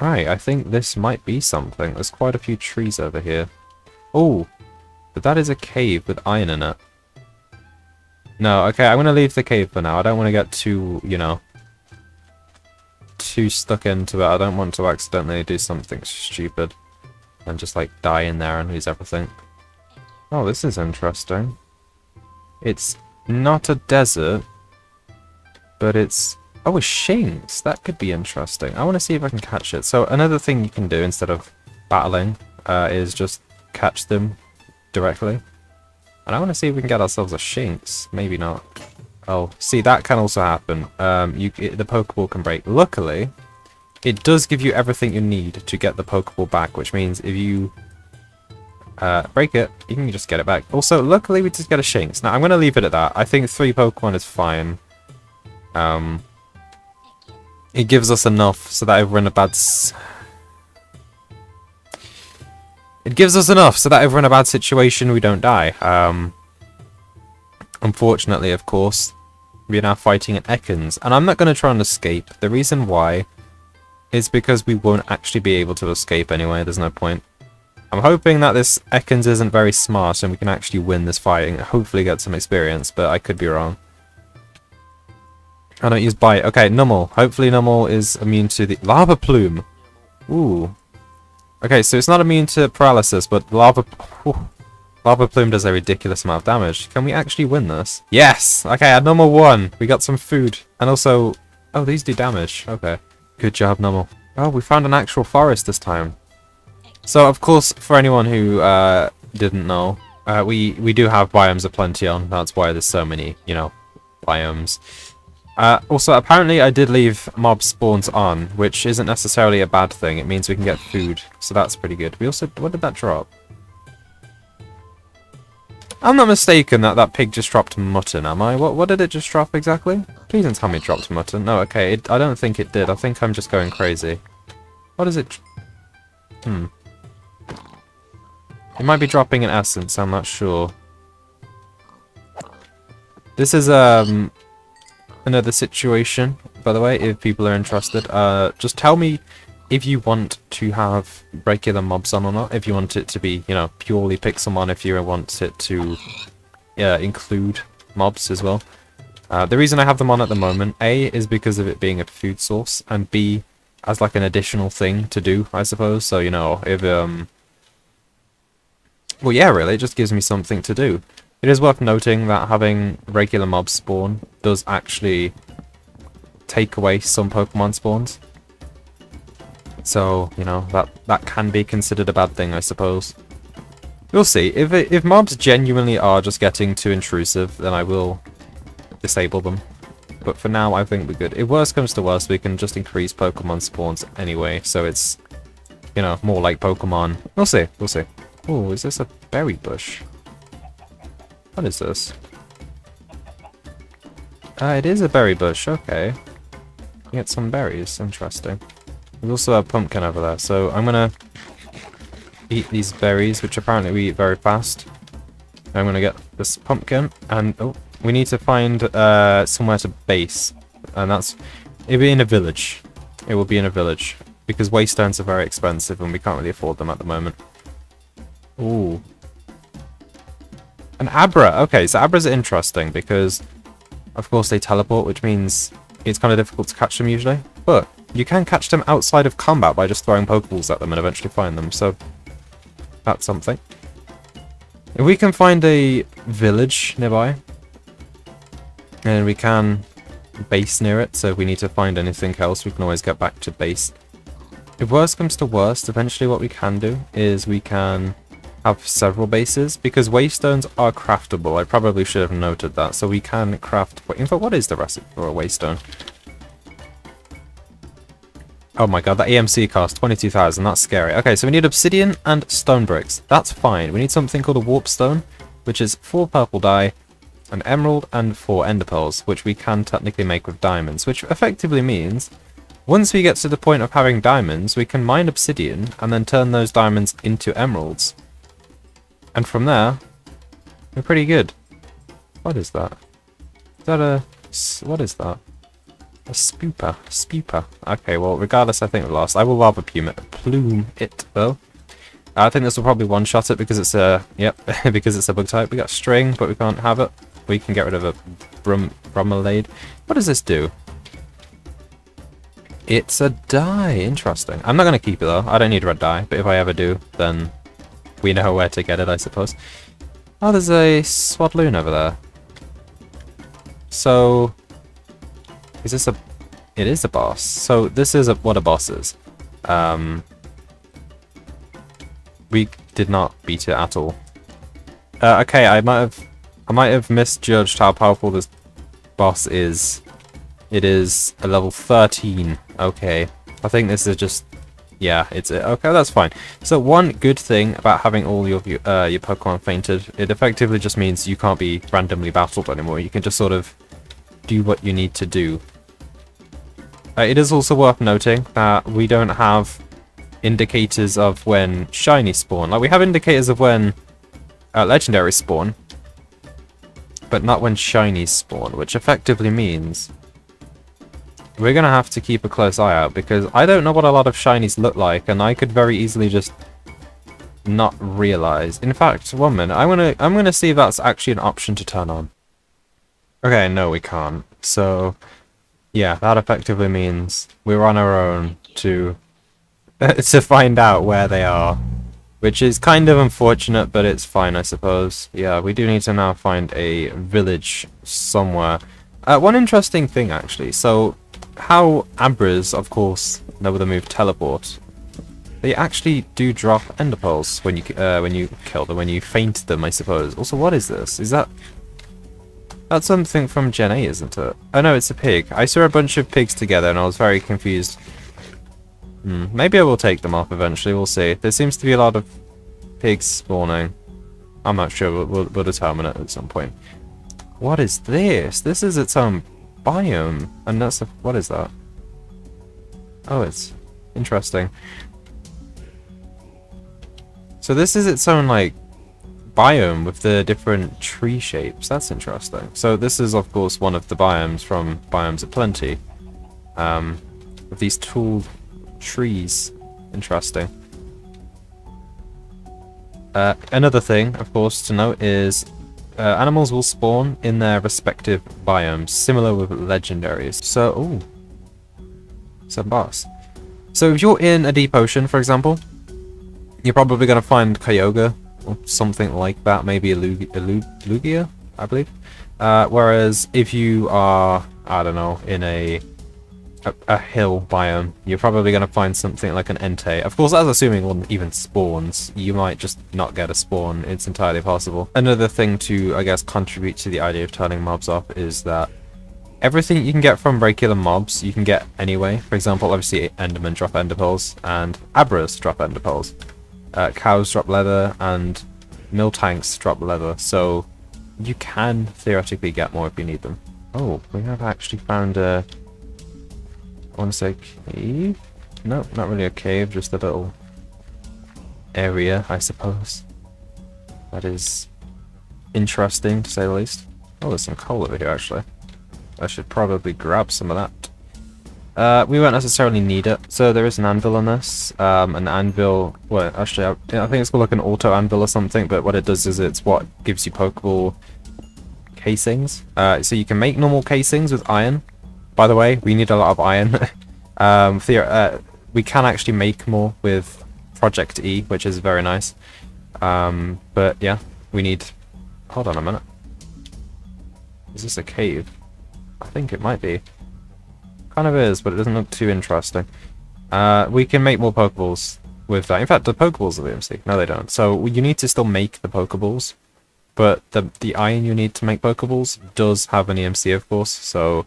Right, I think this might be something. There's quite a few trees over here. Oh, but that is a cave with iron in it. No, okay, I'm gonna leave the cave for now. I don't want to get too, you know, too stuck into it. I don't want to accidentally do something stupid and just like die in there and lose everything. Oh, this is interesting. It's not a desert, but it's... Oh, a shinx! That could be interesting. I want to see if I can catch it. So another thing you can do instead of battling is just catch them directly. And I want to see if we can get ourselves a shinx. Maybe not. Oh, see, that can also happen. The Pokeball can break. Luckily, it does give you everything you need to get the Pokeball back, which means if you break it, you can just get it back. Also, luckily, we just get a shinx. Now, I'm going to leave it at that. I think 3 Pokemon is fine. It gives us enough so that if we're in a bad... It gives us enough so that if we're in a bad situation, we don't die. Unfortunately, of course, we're now fighting an Ekans, and I'm not going to try and escape. The reason why is because we won't actually be able to escape anyway. There's no point. I'm hoping that this Ekans isn't very smart and we can actually win this fight and hopefully get some experience, but I could be wrong. I don't use bite. Okay, Numel. Hopefully Numel is immune to the lava plume. Ooh. Okay, so it's not immune to paralysis, but lava plume does a ridiculous amount of damage. Can we actually win this? Yes! Okay, at number 1, we got some food. And also... Oh, these do damage. Okay. Good job, Numel. Oh, we found an actual forest this time. So, of course, for anyone who didn't know, we do have biomes aplenty on. That's why there's so many, you know, biomes. Also, apparently I did leave mob spawns on, which isn't necessarily a bad thing. It means we can get food, so that's pretty good. We also... What did that drop? I'm not mistaken that that pig just dropped mutton, am I? What did it just drop exactly? Please don't tell me it dropped mutton. No, okay, I don't think it did. I think I'm just going crazy. What is it? It might be dropping an essence, I'm not sure. This is, another situation, by the way, if people are interested. Just tell me if you want to have regular mobs on or not. If you want it to be, you know, purely Pixelmon, if you want it to include mobs as well. The reason I have them on at the moment, A, is because of it being a food source, and B, as like an additional thing to do, I suppose. So, you know, if, well, yeah, really, it just gives me something to do. It is worth noting that having regular mobs spawn does actually take away some Pokemon spawns. So, you know, that can be considered a bad thing, I suppose. We'll see. If mobs genuinely are just getting too intrusive, then I will disable them. But for now, I think we're good. If worst comes to worst, we can just increase Pokemon spawns anyway, so it's, you know, more like Pokemon. We'll see, we'll see. Oh, is this a berry bush? What is this? It is a berry bush, okay. Get some berries, interesting. There's also a pumpkin over there, so I'm gonna eat these berries, which apparently we eat very fast. I'm gonna get this pumpkin, and oh, we need to find somewhere to base, and it'll be in a village. It will be in a village, because waystones are very expensive, and we can't really afford them at the moment. Ooh. An Abra. Okay, so Abras are interesting because, of course, they teleport, which means it's kind of difficult to catch them usually. But you can catch them outside of combat by just throwing Pokeballs at them and eventually find them, so that's something. If we can find a village nearby, and we can base near it, so if we need to find anything else, we can always get back to base. If worst comes to worst, eventually what we can do is we can have several bases, because waystones are craftable. I probably should have noted that. So we can craft... In fact, what is the recipe for a waystone? Oh my god, that EMC cost 22,000. That's scary. Okay, so we need obsidian and stone bricks. That's fine. We need something called a warp stone, which is 4 purple dye, an emerald, and 4 ender pearls, which we can technically make with diamonds, which effectively means once we get to the point of having diamonds, we can mine obsidian and then turn those diamonds into emeralds. And from there, we're pretty good. What is that? Is that a... What is that? A spooper. Spooper. Okay, well, regardless, I think we lost. I will rather plume it, though. I think this will probably one-shot it because it's a... Yep, because it's a bug type. We got string, but we can't have it. We can get rid of a bromelade. What does this do? It's a dye. Interesting. I'm not going to keep it, though. I don't need red dye, but if I ever do, then we know where to get it, I suppose. Oh, there's a Swadloon over there. So... Is this a... It is a boss. So this is what a boss is. We did not beat it at all. Okay, I might have misjudged how powerful this boss is. It is a level 13. Okay, I think this is just... Yeah, it's it. Okay, that's fine. So one good thing about having all your Pokemon fainted, it effectively just means you can't be randomly battled anymore. You can just sort of do what you need to do. It is also worth noting that we don't have indicators of when shiny spawn. Like, we have indicators of when legendary spawn, but not when shinies spawn, which effectively means we're gonna have to keep a close eye out, because I don't know what a lot of shinies look like, and I could very easily just not realize. In fact, 1 minute, I'm gonna see if that's actually an option to turn on. Okay, no, we can't. So yeah, that effectively means we're on our own to to find out where they are, which is kind of unfortunate, but it's fine, I suppose. Yeah, we do need to now find a village somewhere. One interesting thing, actually. So, how Abras, of course, know the move Teleport. They actually do drop Ender Pearls when you kill them, when you faint them, I suppose. Also, what is this? Is that... That's something from Gen A, isn't it? Oh no, it's a pig. I saw a bunch of pigs together and I was very confused. Maybe I will take them off eventually, we'll see. There seems to be a lot of pigs spawning. I'm not sure, we'll determine it at some point. What is this? This is its own biome. And that's a... What is that? Oh, it's interesting. So this is its own, like, biome with the different tree shapes. That's interesting. So this is, of course, one of the biomes from Biomes of Plenty. With these tall trees. Interesting. Another thing, of course, to note is animals will spawn in their respective biomes, similar with legendaries. So, ooh, some boss. So if you're in a deep ocean, for example, you're probably going to find Kyogre or something like that, maybe a Lugia, I believe. Whereas if you are, I don't know, in a hill biome, you're probably going to find something like an Entei. Of course, that's assuming one even spawns. You might just not get a spawn. It's entirely possible. Another thing to, I guess, contribute to the idea of turning mobs off is that everything you can get from regular mobs, you can get anyway. For example, obviously, Endermen drop Ender Pearls, and Abras drop Ender Pearls. Cows drop leather, and Miltanks drop leather, so you can theoretically get more if you need them. Oh, we have actually found a... I want to say cave? No, not really a cave, just a little area, I suppose. That is interesting, to say the least. Oh, there's some coal over here, actually. I should probably grab some of that. We won't necessarily need it. So there is an anvil on this. An anvil... Well, actually, I think it's called like an auto anvil or something, but what it does is it's what gives you Pokeball casings. So you can make normal casings with iron. By the way, we need a lot of iron. We can actually make more with Project E, which is very nice. But yeah, we need... Hold on a minute. Is this a cave? I think it might be. Kind of is, but it doesn't look too interesting. We can make more Pokeballs with that. In fact, the Pokeballs are the MC. No, they don't. So you need to still make the Pokeballs, but the iron you need to make Pokeballs does have an EMC, of course, so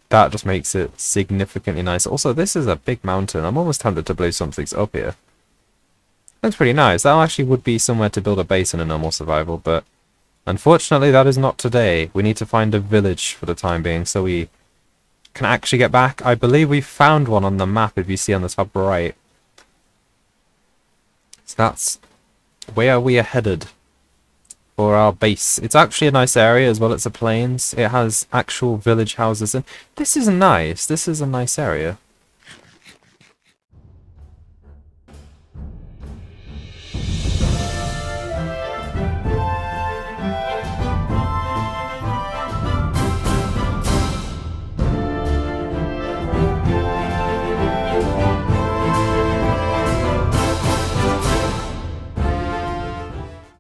that just makes it significantly nicer. Also, this is a big mountain. I'm almost tempted to believe something's up here. Looks pretty nice. That actually would be somewhere to build a base in a normal survival, but unfortunately that is not today. We need to find a village for the time being, so we can actually get back. I believe we found one on the map, if you see on the top right. So that's where we are headed. for our base. It's actually a nice area as well. It's a plains. It has actual village houses, and this is nice. This is a nice area.